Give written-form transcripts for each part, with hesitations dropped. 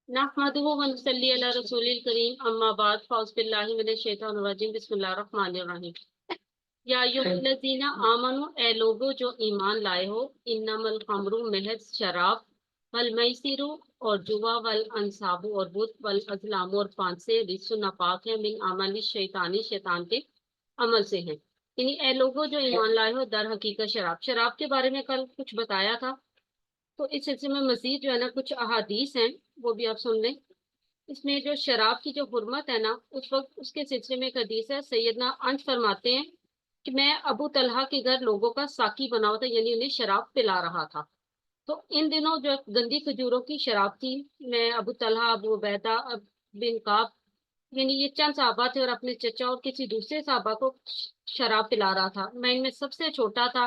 नहमदुहु व नसल्ली अला रसूलिल करीम अम्मा बाद फौज बिल्लाहि मिनश शैतानिर रजीम बिस्मिल्लाहिर रहमानिर रहीम। या अय्युहल्लज़ीना आमनु, ए लोगो जो ईमान लाए हो, इन्नमल खम्रु महज शराब, वल मैसिरु और जुआ, वल अंसाबु और बुत, वल अज़लामु और फांसे, रिज्सुन नापाक है, मिन अमलि शैतानी शैतान के अमल से हैं। यानी ए लोगो जो ईमान लाए हो, दर हकीकत शराब के बारे में कल कुछ बताया था, तो इस सिलसिले में मजीद जो है ना कुछ अहादीस हैं, वो भी आप सुन लें। इसमें जो शराब की जो हुर्मत है ना, उस वक्त उसके सिलसिले में एक हदीस है। सैयदना अंस फरमाते हैं कि मैं अबू तलहा के घर लोगों का साकी बना हुआ था, यानी उन्हें शराब पिला रहा था। तो इन दिनों जो गंदी खजूरों की शराब थी, मैं अबू तलहा, अबू उबैदा बिन काब, यानी ये चंद साहबा थे, और अपने चचा और किसी दूसरे साहबा को शराब पिला रहा था। मैं इनमें सबसे छोटा था।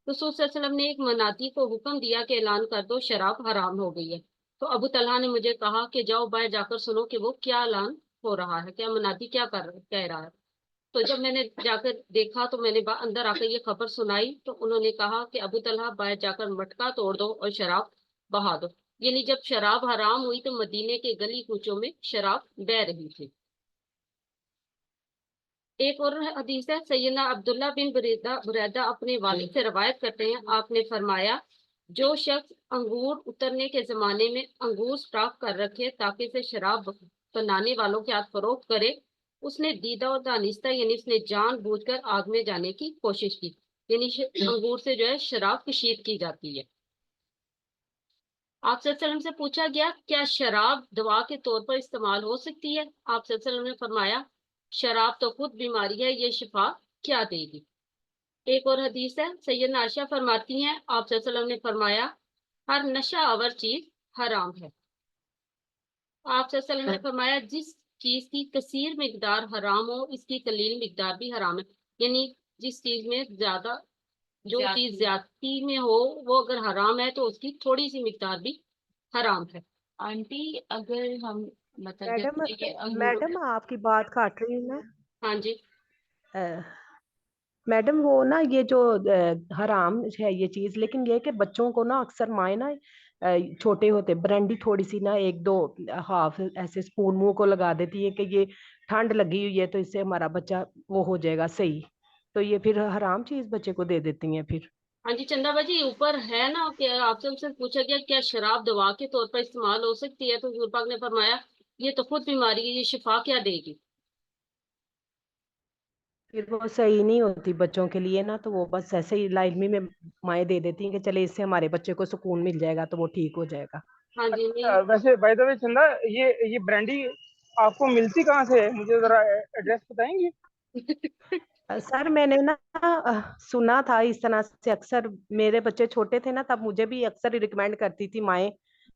रसूल सल्लल्लाहु अलैहि वसल्लम ने एक मनाती को हुक्म दिया कि ऐलान कर दो शराब हराम हो गई है। तो अबू तलहा ने मुझे कहा कि जाओ बाहर जाकर सुनो कि वो क्या ऐलान हो रहा है, क्या मनाती क्या कह रहा है। तो जब मैंने जाकर देखा तो मैंने अंदर आकर ये खबर सुनाई, तो उन्होंने कहा कि अबू तलहा बाहर जाकर मटका तोड़ दो और शराब बहा दो। यानी जब शराब हराम हुई तो मदीने के गली कूचों में शराब बह रही थी। एक और हदीस है, सैयदना अब्दुल्ला बिन बुरैदा अपने वालिद से रवायत करते हैं, आपने फरमाया, जो शख्स अंगूर उतरने के जमाने में अंगूर स्टॉक कर रखे ताकि इसे शराब बनाने वालों के हाथ फरोख्त करे, उसने दीदा और दानिस्ता, यानी उसने जानबूझकर आग में जाने की कोशिश की। यानी अंगूर से जो है शराब कशीद की जाती है। आप सल्लल्लाहु अलैहि वसल्लम से पूछा गया, क्या शराब दवा के तौर पर इस्तेमाल हो सकती है? आप सल्लल्लाहु अलैहि वसल्लम ने फरमाया, शराब तो खुद बीमारी है, ये शिफा क्या देगी। एक और हदीस है, सैयदना आयशा फरमाती हैं, आप सल्लल्लाहु अलैहि वसल्लम ने फरमाया, हर नशा आवर चीज हराम है। आप सल्लल्लाहु अलैहि वसल्लम ने फरमाया, जिस चीज की कसीर मिकदार हराम हो, इसकी कलील मिकदार भी हराम है। यानी जिस चीज में ज्यादा, जो चीज ज्यादती में हो, वो अगर हराम है तो उसकी थोड़ी सी मिकदार भी हराम है। आंटी अगर हम मतलब मैडम, जैसे ये मैडम आपकी बात काट रही हूँ मैं। हाँ जी। मैडम वो ना ये जो हराम है ये चीज, लेकिन ये कि बच्चों को ना अक्सर माए ना छोटे होते ब्रांडी थोड़ी सी ना एक दो हाफ ऐसे स्पून मुंह को लगा देती है कि ये ठंड लगी हुई है तो इससे हमारा बच्चा वो हो जाएगा सही, तो ये फिर हराम चीज बच्चे को दे देती हैं फिर। हाँ जी, चंदा बाजी ऊपर है ना कि आपसे हमसे पूछा गया क्या शराब दवा के तौर पर इस्तेमाल हो सकती है, तो हुजूर पाक ने फरमाया, ये तो खुद बीमारी है, ये शिफा क्या देगी। फिर वो सही नहीं होती बच्चों के लिए ना, तो वो बस ऐसे ही लाइलमी में माएँ दे देती हैं कि चले इससे हमारे बच्चे को सुकून मिल जाएगा तो वो ठीक हो जाएगा। हाँ जी, नहीं। वैसे बाय द वे चंदा, ये ब्रांडी आपको मिलती कहाँ से है, मुझे जरा एड्रेस बताएंगी? सर मैंने ना सुना था इस तरह से, अक्सर मेरे बच्चे छोटे थे ना तब मुझे भी अक्सर रिकमेंड करती थी माएँ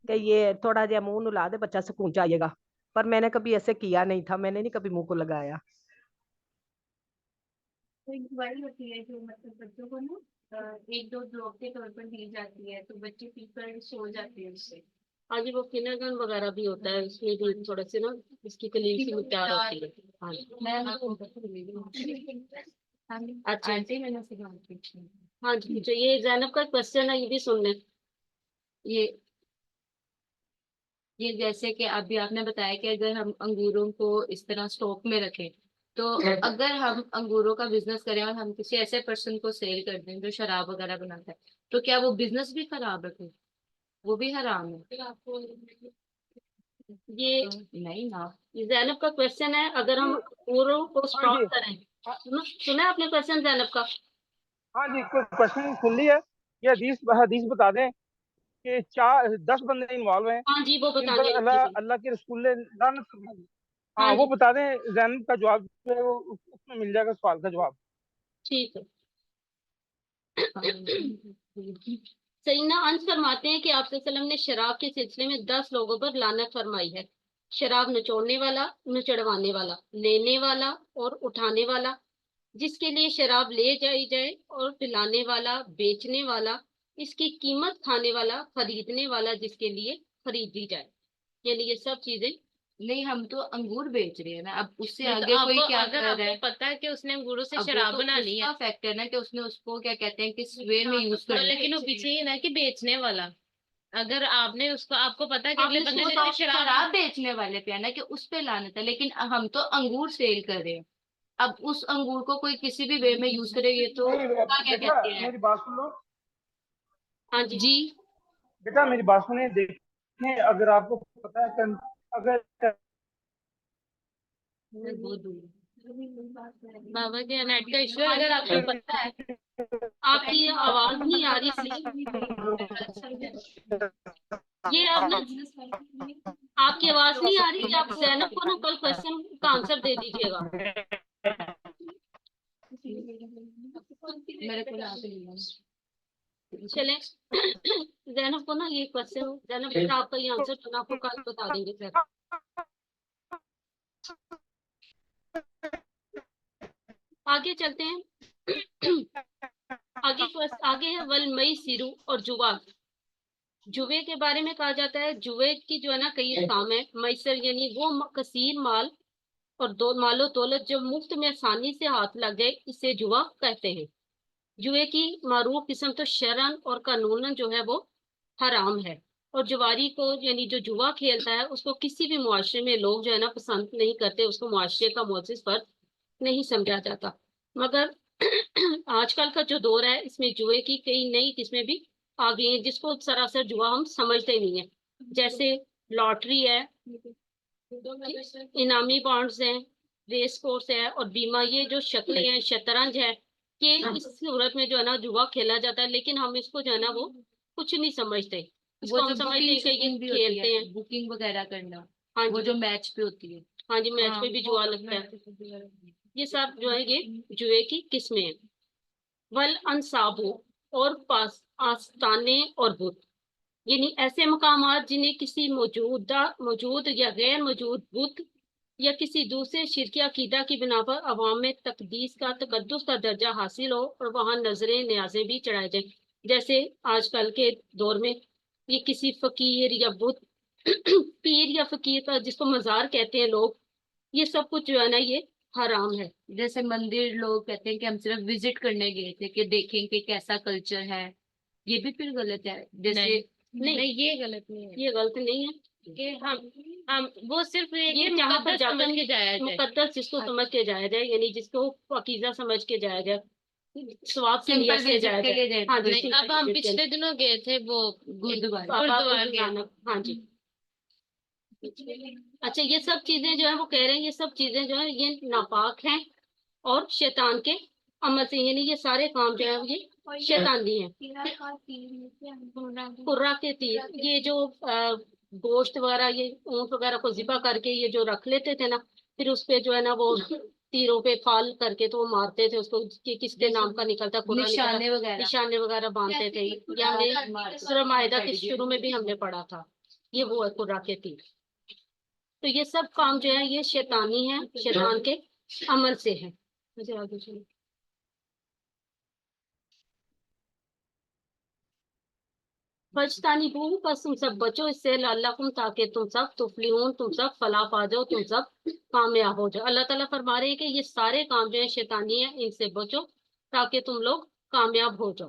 कि ये थोड़ा जहा मुंह नुला दे बच्चा सुकून जाएगा, पर मैंने कभी ऐसे किया नहीं था, मैंने नहीं कभी मुंह को लगाया। तो एक दवाई होती है जो मतलब बच्चों को ना एक दो ड्रॉप के तौर पर दी जाती है, तो बच्चे पीकर सो जाते हैं उससे। हाँ जी, वो फिनागन वगैरह भी होता है, उसमें भी थोड़ा से ना इसकी कलील सी मिकदार होती है। हाँ जी। अच्छा आंटी मैंने से बात पूछी। हाँ जी, जो ये जैनब का क्वेश्चन है ये भी सुन लें। ये जैसे कि अभी आपने बताया कि अगर हम अंगूरों को इस तरह स्टॉक में रखें, तो अगर हम अंगूरों का बिजनेस करें और हम किसी ऐसे पर्सन को सेल कर दें जो शराब वगैरह बनाता है, तो क्या वो बिजनेस भी खराब रखे, वो भी हराम है? ये नहीं ना। जैनब का क्वेश्चन है, अगर हम अंगूरों को हाँ स्टॉक जी, करें। सुना है आपने क्वेश्चन जैनब का? हाँ जी, क्वेश्चन सुन लिया। ये हदीस हदीस बता दें कि 10 बंदे इन्वॉल्व हैं हाँ जी, वो जिन पर बताने अल्लाह लगी थी। अल्लाह के रसूल ने लानत फरमाई। हाँ, हाँ वो जी, बता दें, जैनब का जवाब जो है वो उसमें मिल जाएगा, सवाल का जवाब। ठीक है। सईना अंस फरमाते हैं कि आप सल्लल्लाहु अलैहि वसल्लम ने शराब के सिलसिले में 10 लोगों पर लानत फरमाई है। शराब नचोड़ने वाला, नचड़वाने वाला, लेने वाला और उठाने वाला, जिसके लिए शराब ले जाई जाए, और पिलाने वाला, बेचने वाला, इसकी कीमत खाने वाला, खरीदने वाला, जिसके लिए खरीदी जाए। यानी ये सब चीजें। नहीं, हम तो अंगूर बेच रहे हैं ना, अब उससे नहीं, तो आगे कोई आपको क्या अगर कर रहा है? आपको पता है कि उसने अंगूरों से अब वो शराब तो बनानी है, उसका फैक्ट है ना कि उसने उसको क्या कहते हैं किस वे में यूज करना है। लेकिन वो पीछे ही ना कि बेचने वाला। اگر آپ نے اس کو آپ کو پتا ہے کہ آپ اگلے نے بندے وہ نے تو تو شراب بیچنے والے پہ ہے نا کہ اس پہ لانت ہے، لیکن ہم تو انگور سیل کر رہے ہیں. اب اس انگور کو کوئی کسی بھی وے میں یوز کرے، یہ تو کیا بیٹا کہتے ہیں. میری بات سن لو، ہاں جی جی بیٹا میری بات سنیں. دیکھیں اگر آپ کو پتا ہے اگر بہت دور. بابا کے نیٹ کا ایشو ہے. اگر آپ کو پتا ہے آپ کی آواز نہیں آ رہی پلیز. یہ اب نا آپ کی آواز نہیں آ رہی. آپ زینب کو نا کل کوشچن کا آنسر دے دیجیے گا. میرے کو یہاں سے ملا. چلیں زینب کو نا یہ کوشچن، زینب بیٹا آپ کا یہ آنسر چنا آپ کو کل بتا دیں گے سر. آگے چلتے ہیں. آگے ہے والمئی سیرو اور جوا. جوے کے بارے میں کہا جاتا ہے جوے کی جو ہے نا کئی اقسام ہے. میسر یعنی وہ کثیر مال اور مال و دولت جو مفت میں آسانی سے ہاتھ لگ جائے اسے جوا کہتے ہیں. جوے کی معروف قسم تو شرعن اور قانوناً جو ہے وہ حرام ہے. اور جواری کو یعنی جو جوا کھیلتا ہے اس کو کسی بھی معاشرے میں لوگ جو ہے نا پسند نہیں کرتے. اس کو معاشرے کا معزز فرد نہیں سمجھا جاتا. مگر آج کل کا جو دور ہے اس میں جوئے کی کئی نئی قسمیں بھی آ گئی ہیں جس کو سراسر جوا ہم سمجھتے نہیں ہیں. جیسے لاٹری ہے، انعامی بانڈز ہیں، ریس کورس ہے اور بیمہ. یہ جو شکلیں ہیں شطرنج ہے کہ اس صورت میں جو ہے نا جوا کھیلا جاتا ہے لیکن ہم اس کو جو ہے نا وہ کچھ نہیں سمجھتے. اس وہ کو جو ہم سمجھتے ہیں کہ یہ بھی ہوتی کھیلتے ہے ہیں. بکنگ وغیرہ کرنا، ہاں وہ جی جو میچ پہ ہوتی ہے. ہاں جی میچ پہ بھی جوا لگتا ہے. یہ سب جو ہے یہ جوئے کی قسمیں ہیں. ول انصابو اور آستانے اور بت یعنی ایسے مقامات جنہیں کسی موجود یا غیر موجود بت یا کسی دوسرے شرکی عقیدہ کی بنا پر عوام میں تقدیس کا تقدس کا درجہ حاصل ہو اور وہاں نظریں نیازیں بھی چڑھائے جائیں. جیسے آج کل کے دور میں یہ کسی فقیر یا بت پیر یا فقیر کا جس کو مزار کہتے ہیں لوگ، یہ سب کچھ جو ہے نا یہ حرام ہے. جیسے مندر لوگ کہتے ہیں کہ ہم صرف وزٹ کرنے گئے تھے کہ دیکھیں کہ کیسا کلچر ہے، یہ بھی پھر غلط ہے. جیسے نہیں یہ غلط نہیں ہے یہ غلط نہیں ہے کہ ہم وہ صرف یہ جہاں پر مقدس جا سمجھ کر کے جایا جائے. مقدس جس کو سمجھ کے جایا جائے یعنی جس کو پاکیزہ سمجھ کے جایا جائے، ثواب کی نیت سے جایا کے لیے جائے. گئے ہاں جی نہیں اب ہم پچھلے دنوں گئے تھے وہ گردوارے. گردوار گئے. ہاں جی. اچھا یہ سب چیزیں جو ہے وہ کہہ رہے ہیں یہ سب چیزیں جو ہیں یہ ناپاک ہیں اور شیطان کے عمل سے، یعنی یہ سارے کام جو ہیں یہ شیطانی ہیں. قرہ کے تیر، یہ جو گوشت وغیرہ یہ اونٹ وغیرہ کو ذبح کر کے یہ جو رکھ لیتے تھے نا پھر اس پہ جو ہے نا وہ تیروں پہ فال کر کے تو وہ مارتے تھے اس کو کہ کس کے نام کا نکلتا نشانے وغیرہ نشانے وغیرہ باندھتے تھے. یا ہمیں سورہ مائدہ کے شروع میں بھی ہم نے پڑھا تھا یہ وہ ہے قرہ کے تیر. تو یہ سب کام جو ہے یہ شیطانی ہے، شیطان کے عمل سے ہے. مجھے آگے چلیں. بچتانی بو بس تم سب بچو اس سے لعلکم تاکہ تم سب تفلحون تم سب فلاح پا جاؤ، تم سب کامیاب ہو جاؤ. اللہ تعالیٰ فرما رہے ہیں کہ یہ سارے کام جو ہیں شیطانی ہیں ان سے بچو تاکہ تم لوگ کامیاب ہو جاؤ.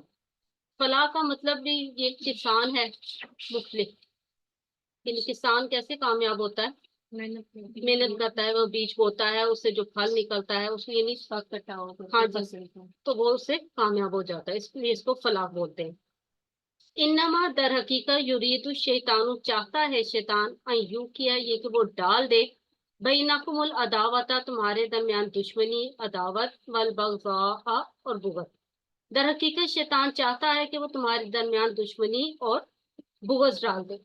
فلاح کا مطلب بھی یہ کسان ہے مختلف، یعنی کسان کیسے کامیاب ہوتا ہے؟ محنت کرتا ہے، وہ بیج بوتا ہے، اس سے جو پھل نکلتا ہے اس میں ہاں جی تو وہ اس سے کامیاب ہو جاتا ہے، اس لیے اس کو فلاح بولتے ہیں. انما در حقیقت یرید الشیطان چاہتا ہے شیطان یوں کیا یہ کہ وہ ڈال دے بینکم العداوت تمہارے درمیان دشمنی، عداوت والبغضاء اور بغض. در حقیقت شیطان چاہتا ہے کہ وہ تمہارے درمیان دشمنی اور بغض ڈال دے.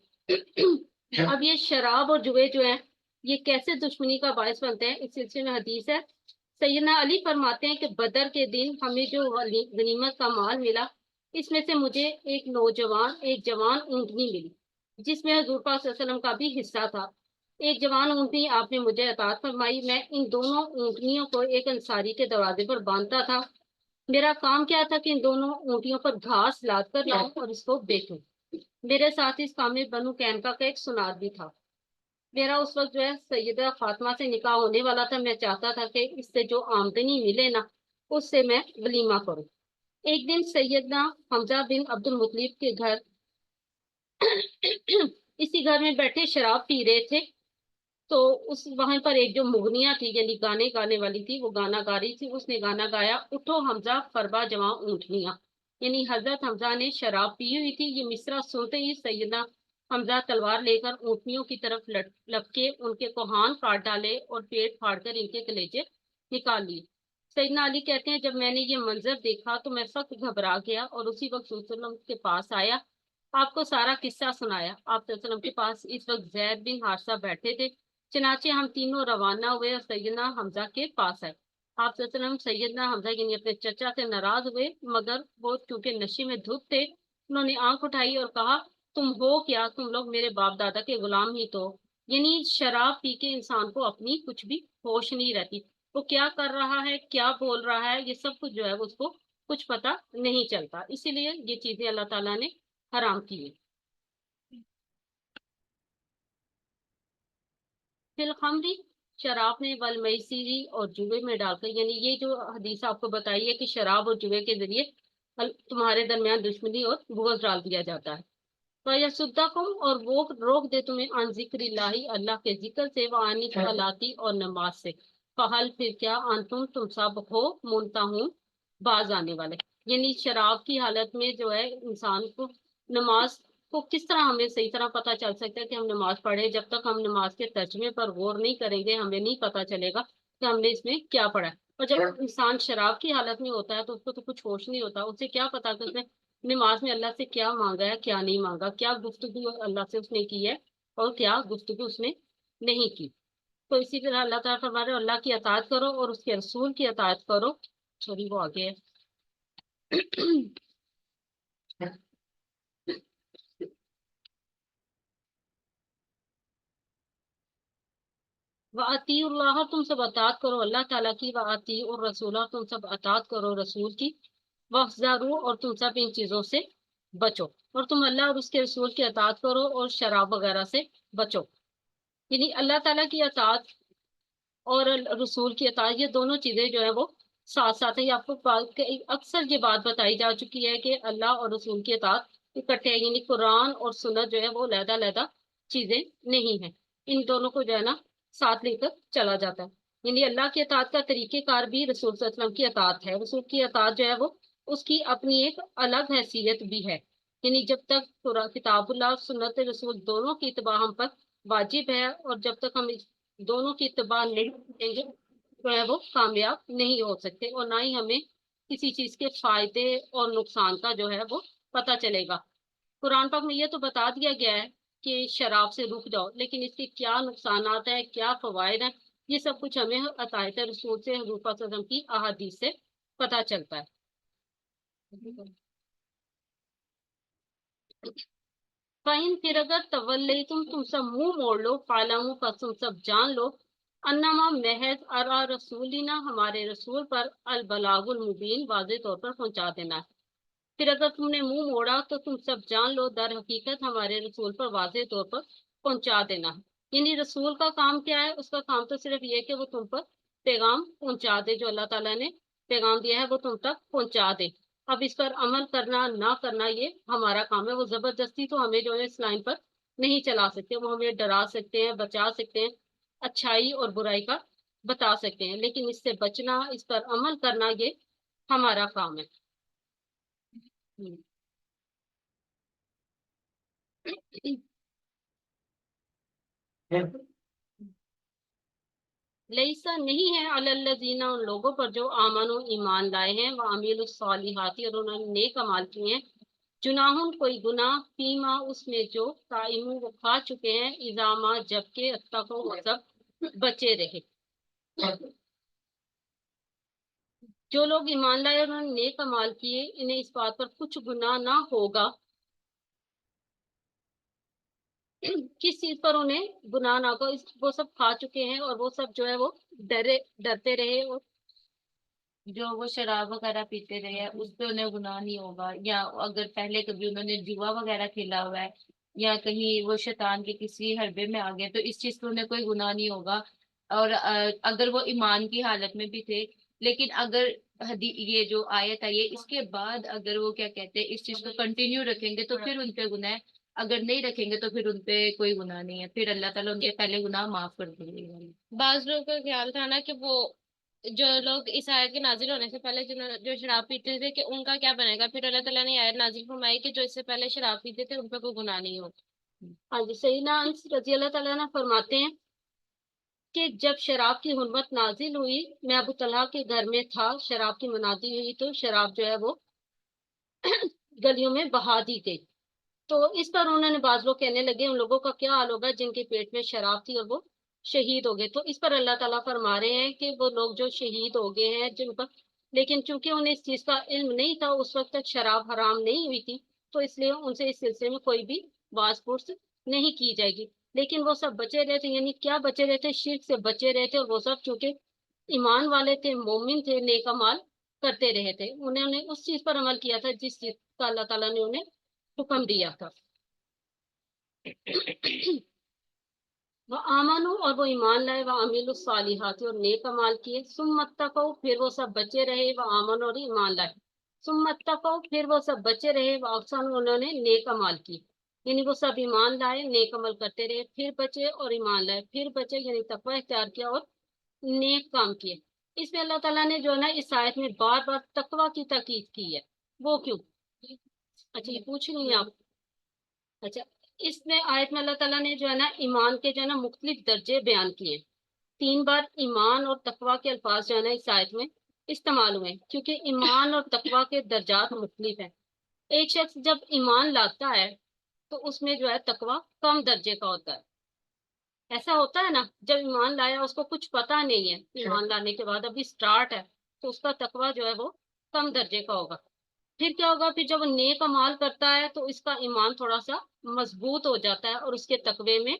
اب یہ شراب اور جوئے جو ہیں یہ کیسے دشمنی کا باعث بنتے ہیں؟ اس سلسلے میں حدیث ہے. سیدنا علی فرماتے ہیں کہ بدر کے دن ہمیں جو غنیمت کا مال ملا اس میں سے مجھے ایک جوان اونٹنی ملی جس میں حضور پاک صلی اللہ علیہ وسلم کا بھی حصہ تھا. ایک جوان اونٹنی آپ نے مجھے عطا فرمائی. میں ان دونوں اونٹنیوں کو ایک انصاری کے دروازے پر باندھتا تھا. میرا کام کیا تھا کہ ان دونوں اونٹیوں پر گھاس لاد کر لاؤں اور اس کو بیچوں. میرے ساتھ اس کام میں بنو کینکا کا ایک سنار بھی تھا. میرا اس وقت جو ہے سیدہ فاطمہ سے نکاح ہونے والا تھا. میں چاہتا تھا کہ اس سے جو آمدنی ملے نا اس سے میں ولیمہ کروں. ایک دن سیدنا حمزہ بن عبد المطلب کے گھر इसी घर में बैठे शराब पी रहे थे, तो उस वहां पर एक जो मुगनिया थी यानी गाने गाने वाली थी, वो गाना गा रही थी। उसने गाना गाया, उठो हमजा फरबा जवां ऊँटनियां। यानी हजरत हमजा ने शराब पी हुई थी। ये मिसरा सुनते ही सैयदना हमजा तलवार लेकर ऊँटनियों की तरफ लपके उनके कोहान काट डाले और पेट फाड़कर इनके कलेजे निकाल लिए। सैयदना अली कहते हैं, जब मैंने ये मंजर देखा तो मैं सख्त घबरा गया और उसी वक्त रसूल सल्लल्लाहु अलैहि वसल्लम के पास आया, आपको सारा किस्सा सुनाया। आप सल्लल्लाहु अलैहि वसल्लम के पास इस वक्त जैद बिन हारिसा बैठे थे। चनाचे हम तीनों रवाना हुए और सैयदना हमजा के पास आए। आप सल्लल्लाहु अलैहि वसल्लम सैयदना हमजा यानी अपने चचा से नाराज हुए, मगर वो चूंकि नशे में धुत थे, उन्होंने आंख उठाई और कहा, तुम हो क्या? तुम लोग मेरे बाप दादा के गुलाम ही तो। यानी शराब पी के इंसान को अपनी कुछ भी होश नहीं रहती। वो क्या कर रहा है, क्या बोल रहा है, ये सब कुछ जो है वो उसको कुछ पता नहीं चलता। इसीलिए ये चीजें अल्लाह ताला ने हराम की है। फिल खमरी, शराब में, वल मैसीरी, और जुए में डालकर। यानी ये जो हदीस आपको बताई है कि शराब और जुए के जरिए तुम्हारे दरमियान दुश्मनी और बुग़्ज़ डाल दिया जाता है। वयसुद्दकुम, और वो रोक दे तुम्हें अन ज़िक्रिल्लाहि, अल्लाह के जिक्र से, व अनी सलाती, और नमाज से। फहल, फिर क्या, तुम सब हो मुनतहून, बाज आने वाले। यानी शराब की हालत में जो है इंसान को नमाज को किस तरह हमें सही तरह पता चल सकता है कि हम नमाज पढ़े। जब तक हम नमाज के तर्जमे पर गौर नहीं करेंगे, हमें नहीं पता चलेगा कि हमने इसमें क्या पढ़ा है। और जब इंसान शराब की हालत में होता है तो उसको तो कुछ होश नहीं होता। उसे क्या पता कि उसने नमाज में अल्लाह से क्या मांगा है, क्या नहीं मांगा, क्या गुफ्तगू अल्लाह से उसने की है और क्या गुफ्तगू उसने नहीं की। तो इसी तरह अल्लाह ताला फरमा रहे हो, अल्लाह की अताअत करो और उसके रसूल की अताअत करो। सॉरी, वो आगे है। वातीउल्लाह, तुम सब अताअत करो अल्लाह ताला की। वातीउर रसूल, तुम सब अताअत करो रसूल की। वहज़ारू, और तुम सब इन चीजों से बचो। और तुम अल्लाह और उसके रसूल की अताअत करो और शराब वगैरह से बचो। यानी अल्लाह ताला की अताअत और रसूल की अताअत, ये दोनों चीजें जो है वो साथ साथ है। ये आपको अक्सर ये बात बताई जा चुकी है कि अल्लाह और रसूल की अताअत इकट्ठे है। यानी कुरान और सुन्नत जो है वो अलग-अलग चीजें नहीं है। इन दोनों को जो है ना साथ लेकर चला जाता है। यानी अल्लाह की अताअत का तरीकेकार भी रसूल सल्लल्लाहु अलैहि वसल्लम की अताअत है। रसूल की अताअत जो है वो उसकी अपनी एक अलग हैसियत भी है। यानी जब तक किताबुल्लाह सुन्नत रसूल दोनों की इत्बा हम पर वाजिब है, और जब तक हम इस दोनों की इत्बा नहीं करेंगे तो है वो कामयाब नहीं हो सकते, और ना ही हमें किसी चीज के फायदे और नुकसान का जो है वो पता चलेगा। कुरान पाक में ये तो बता दिया गया है कि शराब से रुक जाओ, लेकिन इसके क्या नुकसानात है, क्या फवायद है, ये सब कुछ हमें अतायत रसूल से, हुजूर पाक सल्लल्लाहु अलैहि वसल्लम की अहादीस से पता चलता है। फाइन, फिर अगर तवल्ले तुम सब मुंह मोड़ लो, फालामू का तुम सब जान लो, अन्नमा महज अरा रसूलिना, हमारे रसूल पर अल बलागुल मुबीन, वाज़ेह तौर पर पहुंचा देना है। फिर अगर तुमने मुंह मोड़ा तो तुम सब जान लो, दर हकीकत हमारे रसूल पर वाज़ेह तौर पर पहुंचा देना है। यानी रसूल का काम क्या है? उसका काम तो सिर्फ ये है कि वो तुम पर पैगाम पहुंचा दे, जो अल्लाह ताला ने पैगाम दिया है वो तुम तक पहुंचा दे। अब इस पर अमल करना ना करना ये हमारा काम है। वो जबरदस्ती तो हमें जो है इस लाइन पर नहीं चला सकते। वो हमें डरा सकते हैं, बचा सकते हैं, अच्छाई और बुराई का बता सकते हैं, लेकिन इससे बचना, इस पर अमल करना, ये हमारा काम है। लईसा, नहीं है, अलल्लज़ीना, उन लोगों पर जो आमनो ईमान लाए हैं, व अमीलुस सालिहाती, और उन्होंने नेक अमाल किए हैं, जुनाहुन, कोई गुनाह, फीमा, उसमें जो, ताइमू, वो खा चुके हैं, इजामा, जबकि अत्तको, वो सब बचे रहे। जो लोग ईमान लाए और उन्होंने नेक अमाल किए, इन्हें इस बात पर कुछ गुनाह ना होगा। किस चीज पर उन्हें गुनाह ना हो? वो सब खा चुके हैं और वो सब जो है वो डरते रहे, और जो वो शराब वगैरह पीते रहे हैं उस पे उन्हें गुनाह नहीं होगा, या अगर पहले कभी उन्होंने जुआ वगैरह खेला हुआ है या कहीं वो शैतान के किसी हरबे में आ गए तो इस चीज पे उन्हें कोई गुनाह नहीं होगा। और अगर वो ईमान की हालत में भी थे, लेकिन अगर ये जो आयत आई है इसके बाद अगर वो क्या कहते हैं इस चीज को कंटिन्यू रखेंगे तो फिर उन पे गुनाह اگر نہیں رکھیں گے تو پھر ان پہ کوئی گناہ نہیں ہے، پھر اللہ تعالیٰ ان کے پہلے گناہ معاف کر دیں گے۔ بعض لوگوں کا خیال تھا نا کہ وہ جو لوگ اس آیت کے نازل ہونے سے پہلے جو شراب پیتے تھے کہ ان کا کیا بنے گا، پھر اللہ تعالیٰ نے آیت نازل فرمائی کہ جو اس سے پہلے شراب پیتے تھے ان پہ کوئی گناہ نہیں ہو۔ ہاں جی، سیدنا انس رضی اللہ تعالیٰ عنہ فرماتے ہیں کہ جب شراب کی حرمت نازل ہوئی میں ابو طلحہ کے گھر میں تھا، شراب کی منادی ہوئی تو شراب جو ہے وہ گلیوں میں بہا دی گئی۔ تو اس پر انہوں نے بعض لوگ کہنے لگے ان لوگوں کا کیا حال ہوگا جن کے پیٹ میں شراب تھی اور وہ شہید ہو گئے۔ تو اس پر اللہ تعالیٰ فرما رہے ہیں کہ وہ لوگ جو شہید ہو گئے ہیں جن پر، لیکن چونکہ انہیں اس چیز کا علم نہیں تھا، اس وقت تک شراب حرام نہیں ہوئی تھی، تو اس لیے ان سے اس سلسلے میں کوئی بھی باز پرس نہیں کی جائے گی۔ لیکن وہ سب بچے رہے تھے، یعنی کیا بچے رہے تھے؟ شرک سے بچے رہے تھے، اور وہ سب چونکہ ایمان والے تھے، مومن تھے، نیک اعمال کرتے رہے تھے، انہوں نے اس چیز پر عمل کیا تھا جس چیز کا اللہ تعالیٰ نے انہیں حکم دیا تھا۔ وہ آمنو، اور وہ ایمان لائے، وہ عامل الصالحات، اور نیک اعمال کیے، ثم اتقوا، پھر وہ سب بچے رہے، وہ آمنو، اور ایمان لائے، ثم اتقوا، پھر وہ سب بچے رہے، وہ احسنوا، انہوں نے نیک اعمال کی، یعنی وہ سب ایمان لائے، نیک عمل کرتے رہے، پھر بچے اور ایمان لائے، پھر بچے یعنی تقوی اختیار کیا اور نیک کام کیے۔ اس میں اللہ تعالیٰ نے جو ہے نا اس آیت میں بار بار تقوی کی تاکید کی ہے، وہ کیوں؟ اچھا یہ پوچھ رہی ہیں آپ؟ اچھا، اس میں آیت میں اللہ تعالیٰ نے جو ہے نا ایمان کے جو ہے نا مختلف درجے بیان کیے، 3 بار ایمان اور تقوی کے الفاظ جو ہے نا اس آیت میں استعمال ہوئے، کیونکہ ایمان اور تقوی کے درجات مختلف ہیں۔ ایک شخص جب ایمان لاتا ہے تو اس میں جو ہے تقوی کم درجے کا ہوتا ہے، ایسا ہوتا ہے نا، جب ایمان لایا اس کو کچھ پتا نہیں ہے، ایمان لانے کے بعد ابھی سٹارٹ ہے، تو اس کا تقوی جو ہے وہ کم درجے کا ہوگا۔ پھر کیا ہوگا؟ پھر جب وہ نیک اعمال کرتا ہے تو اس کا ایمان تھوڑا سا مضبوط ہو جاتا ہے اور اس کے تقوی میں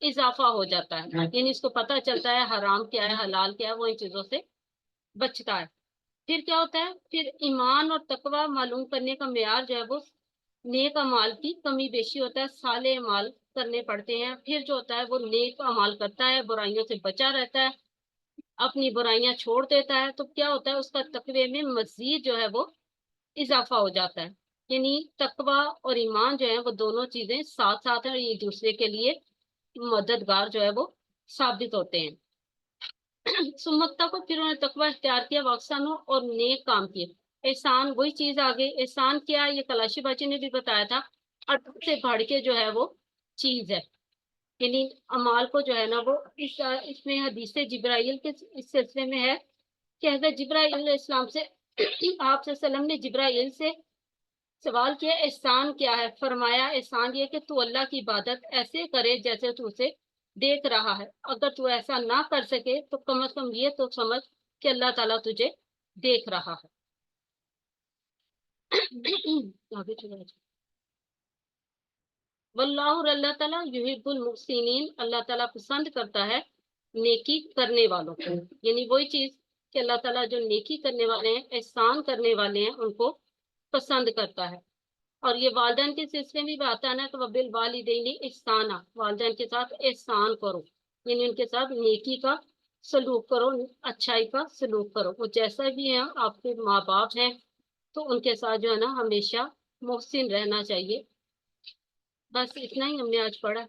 اضافہ ہو جاتا ہے، یعنی اس کو پتہ چلتا ہے حرام کیا ہے، حلال کیا ہے، وہ ان چیزوں سے بچتا ہے۔ پھر کیا ہوتا ہے؟ پھر ایمان اور تقوی معلوم کرنے کا معیار جو ہے وہ نیک اعمال کی کمی بیشی ہوتا ہے، صالح اعمال کرنے پڑتے ہیں، پھر جو ہوتا ہے وہ نیک اعمال کرتا ہے، برائیوں سے بچا رہتا ہے، اپنی برائیاں چھوڑ دیتا ہے، تو کیا ہوتا ہے؟ اس کا تقوی میں مزید جو ہے وہ اضافہ ہو جاتا ہے، یعنی تقوی اور ایمان جو ہے وہ دونوں چیزیں ساتھ ساتھ ہیں اور ایک دوسرے کے لیے مددگار جو ہے وہ ثابت ہوتے ہیں۔ سمتا کو پھر انہوں نے تقوی اختیار کیا، واقسانوں اور نیک کام کیے۔ احسان وہی چیز آگے، احسان کیا ہے؟ یہ کلاشی باجی نے بھی بتایا تھا، اٹھ سے بڑھ کے جو ہے وہ چیز ہے، یعنی اعمال کو جو ہے نا وہ اس میں حدیث جبرائیل کے اس سلسلے میں ہے کہ حضرت جبرائیل علیہ السلام سے آپ صلی اللہ علیہ وسلم نے جبرائیل سے سوال کیا احسان کیا ہے؟ فرمایا احسان یہ کہ تو اللہ کی عبادت ایسے کرے جیسے تو اسے دیکھ رہا ہے، اگر تو ایسا نہ کر سکے تو کم از کم یہ تو سمجھ کہ اللہ تعالیٰ تجھے دیکھ رہا ہے۔ واللہ، اور اللہ تعالیٰ یحب المحسنین، اللہ تعالیٰ پسند کرتا ہے نیکی کرنے والوں کو، یعنی وہی چیز کہ اللہ تعالیٰ جو نیکی کرنے والے ہیں، احسان کرنے والے ہیں، ان کو پسند کرتا ہے۔ اور یہ والدین کے سلسلے میں بھی آتا ہے نا کہ وبالوالدین احسانا، والدین کے ساتھ احسان کرو، یعنی ان کے ساتھ نیکی کا سلوک کرو، اچھائی کا سلوک کرو، وہ جیسا بھی ہیں آپ کے ماں باپ ہیں تو ان کے ساتھ جو ہے نا ہمیشہ محسن رہنا چاہیے۔ بس اتنا ہی ہم نے آج پڑھا۔